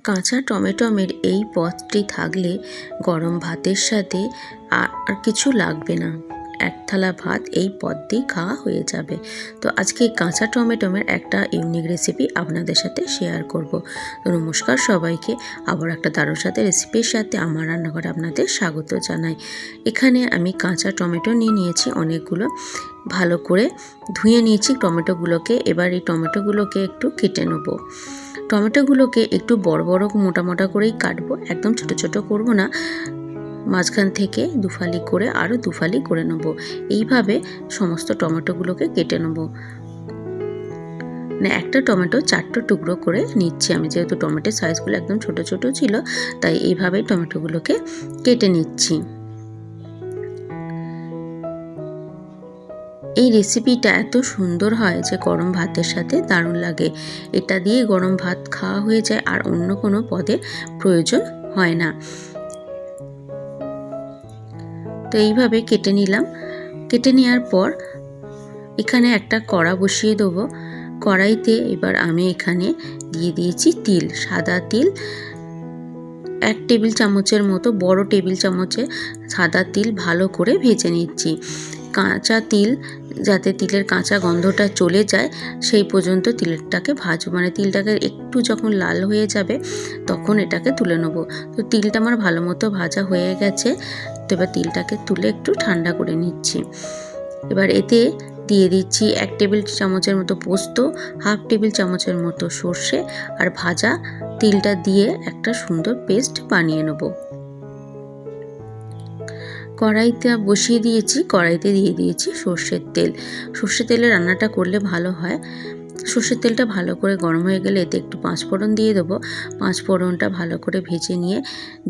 কাঁচা টমেটোমের এই পদটি থাকলে গরম ভাতের সাথে আর কিছু লাগবে না। এক থালা ভাত এই পদ দিয়ে খাওয়া হয়ে যাবে। তো আজকে কাঁচা টমেটোমের একটা ইউনিক রেসিপি আপনাদের সাথে শেয়ার করব। তো নমস্কার সবাইকে, আবার একটা দারুণ সাথে রেসিপির সাথে আমার রান্নাঘরে আপনাদের স্বাগত জানাই। এখানে আমি কাঁচা টমেটো নিয়ে নিয়েছি অনেকগুলো, ভালো করে ধুয়ে নিয়েছি টমেটোগুলোকে। এবার এই টমেটোগুলোকে একটু কেটে নেব। টমেটোগুলোকে একটু বড় বড় মোটা মোটা করেই কাটবো, একদম ছোট ছোট করব না। মাঝখান থেকে দুফালি করে আরও দুফালি করে নেব। এইভাবে সমস্ত টমেটোগুলোকে কেটে নেব। মানে একটা টমেটো 4টা টুকরো করে নিচ্ছি আমি, যেহেতু টমেটোর সাইজগুলো একদম ছোট ছোট ছিল, তাই এইভাবে টমেটোগুলোকে কেটে নিচ্ছি। এই রেসিপিটা এত সুন্দর হয় যে গরম ভাতের সাথে দারুণ লাগে। এটা দিয়ে গরম ভাত খাওয়া হয়ে যায়, আর অন্য কোনো পদের প্রয়োজন হয় না। তো এইভাবে কেটে নিলাম। কেটে নেওয়ার পর এখানে একটা কড়া বসিয়ে দেবো। কড়াইতে এবার আমি এখানে দিয়ে দিয়েছি তিল, সাদা তিল 1 টেবিল চামচের মতো, বড় টেবিল চামচে সাদা তিল ভালো করে ভেজে নিচ্ছি। কাঁচা তিল, যাতে তিলের কাঁচা গন্ধটা চলে যায় সেই পর্যন্ত তিলটাকে ভাজবো। মানে তিলটাকে একটু যখন লাল হয়ে যাবে তখন এটাকে তুলে নেব। তো তিলটা আমার ভালো মতো ভাজা হয়ে গেছে। তো এবার তিলটাকে তুলে একটু ঠান্ডা করে নিচ্ছি। এবার এতে দিয়ে দিচ্ছি 1 টেবিল চামচের মতো পোস্ত, 1/2 টেবিল চামচের মতো সর্ষে, আর ভাজা তিলটা দিয়ে একটা সুন্দর পেস্ট বানিয়ে নেব। কড়াইতে বসিয়ে দিয়েছি, কড়াইতে দিয়ে দিয়েছি সর্ষের তেল। সর্ষের তেলে রান্নাটা করলে ভালো হয়। সর্ষের তেলটা ভালো করে গরম হয়ে গেলে এতে একটু 5 ফোড়ন দিয়ে দেবো। 5 ফোড়নটা ভালো করে ভেজে নিয়ে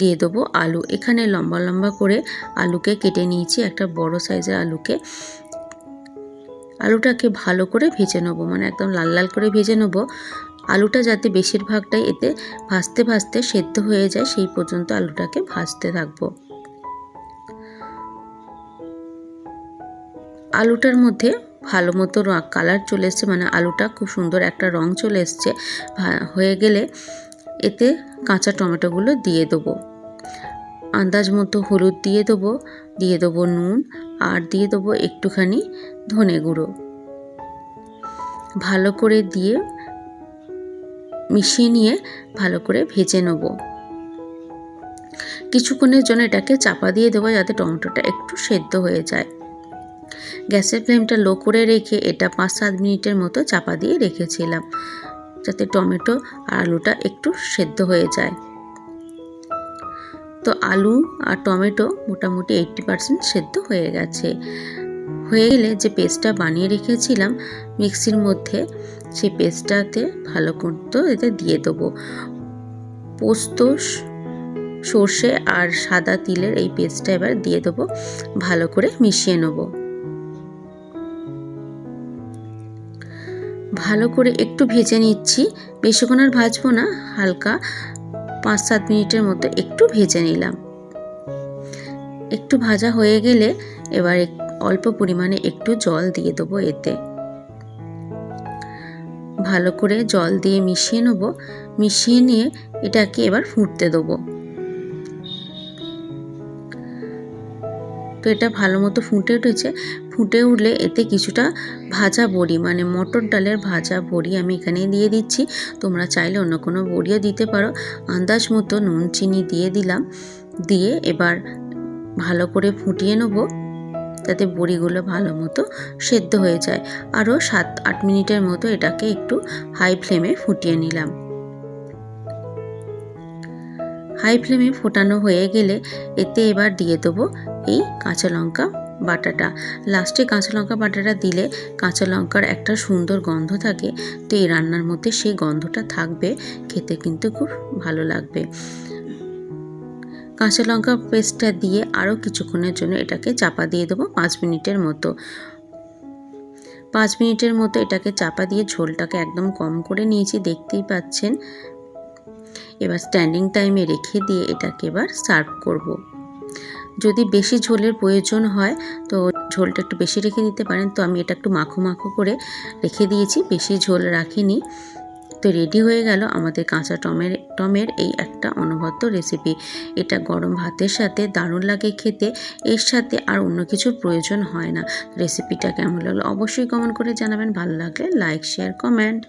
দিয়ে দেবো আলু। এখানে লম্বা লম্বা করে আলুকে কেটে নিয়েছি, একটা বড় সাইজের আলুকে। আলুটাকে ভালো করে ভেজে নেবো, মানে একদম লাল লাল করে ভেজে নেবো। আলুটা যাতে বেশিরভাগটাই এতে ভাজতে ভাজতে সেদ্ধ হয়ে যায় সেই পর্যন্ত আলুটাকে ভাজতে থাকবো। আলুটার মধ্যে ভালো মতো কালার চলে এসছে, মানে আলুটা খুব সুন্দর একটা রং চলে এসছে। হয়ে গেলে এতে কাঁচা টমেটোগুলো দিয়ে দেবো। আন্দাজ মতো হলুদ দিয়ে দেবো নুন, আর দিয়ে দেবো একটুখানি ধনে গুঁড়ো। ভালো করে দিয়ে মিশিয়ে নিয়ে ভালো করে ভেজে নেব। কিছুক্ষণের জন্য এটাকে চাপা দিয়ে দেবো যাতে টমেটোটা একটু সেদ্ধ হয়ে যায়। গ্যাসের ফ্লেমটা লো করে রেখে এটা 5-7 মিনিটের মতো চাপা দিয়ে রেখেছিলাম, যাতে টমেটো আর আলুটা একটু সেদ্ধ হয়ে যায়। তো আলু আর টমেটো মোটামুটি 80% সেদ্ধ হয়ে গেছে। হয়ে গেলে যে পেস্টটা বানিয়ে রেখেছিলাম মিক্সির মধ্যে, সেই পেস্টটাতে ভালো করতে এতে দিয়ে দেবো। পোস্ত, সর্ষে আর সাদা তিলের এই পেস্টটা এবার দিয়ে দেবো। ভালো করে মিশিয়ে নেব। ভালো করে একটু ভেজে নিচ্ছি, বেশিক্ষণ আর ভাজবো না, হালকা 5-7 মিনিটের মতো একটু ভেজে নিলাম। একটু ভাজা হয়ে গেলে এবার অল্প পরিমাণে একটু জল দিয়ে দেবো এতে। ভালো করে জল দিয়ে মিশিয়ে নেব। মিশিয়ে নিয়ে এটাকে এবার ফুটতে দেবো। তো এটা ভালো মতো ফুটে উঠেছে। ফুটে উঠলে এতে কিছুটা ভাজা বড়ি, মানে মটর ডালের ভাজা বড়ি আমি এখানে দিয়ে দিচ্ছি। তোমরা চাইলে অন্য কোনো বড়িও দিতে পারো। আন্দাজ মতো নুন চিনি দিয়ে দিলাম। দিয়ে এবার ভালো করে ফুটিয়ে নেব, যাতে বড়িগুলো ভালো মতো সেদ্ধ হয়ে যায়। আরও 7-8 মিনিটের মতো এটাকে একটু হাই ফ্লেমে ফুটিয়ে নিলাম। হাই ফ্লেমে ফোটানো হয়ে গেলে এতে এবার দিয়ে দেবো এই কাঁচা লঙ্কা বাটাটা। লাস্টে কাঁচা লঙ্কা বাটাটা দিলে কাঁচা লঙ্কার একটা সুন্দর গন্ধ থাকে। তো এই রান্নার মধ্যে সেই গন্ধটা থাকবে, খেতে কিন্তু খুব ভালো লাগবে। কাঁচা লঙ্কা পেস্টটা দিয়ে আরও কিছুক্ষণের জন্য এটাকে চাপা দিয়ে দেবো 5 মিনিটের মতো। 5 মিনিটের মতো এটাকে চাপা দিয়ে ঝোলটাকে একদম কম করে নিয়েছি, দেখতেই পাচ্ছেন। এবার স্ট্যান্ডিং টাইমে রেখে দিয়ে এটাকে এবার সার্ভ করব। যদি বেশি ঝোলের প্রয়োজন হয় তো ঝোলটা একটু বেশি রেখে দিতে পারেন। তো আমি এটা একটু মাখো মাখো করে রেখে দিয়েছি, বেশি ঝোল রাখিনি। তো রেডি হয়ে গেল আমাদের কাঁচা টমের এই একটা অনবদ্য রেসিপি। এটা গরম ভাতের সাথে দারুণ লাগে খেতে, এর সাথে আর অন্য কিছুর প্রয়োজন হয় না। রেসিপিটা কেমন লাগলো অবশ্যই কমেন্ট করে জানাবেন, ভালো লাগলে লাইক শেয়ার কমেন্ট।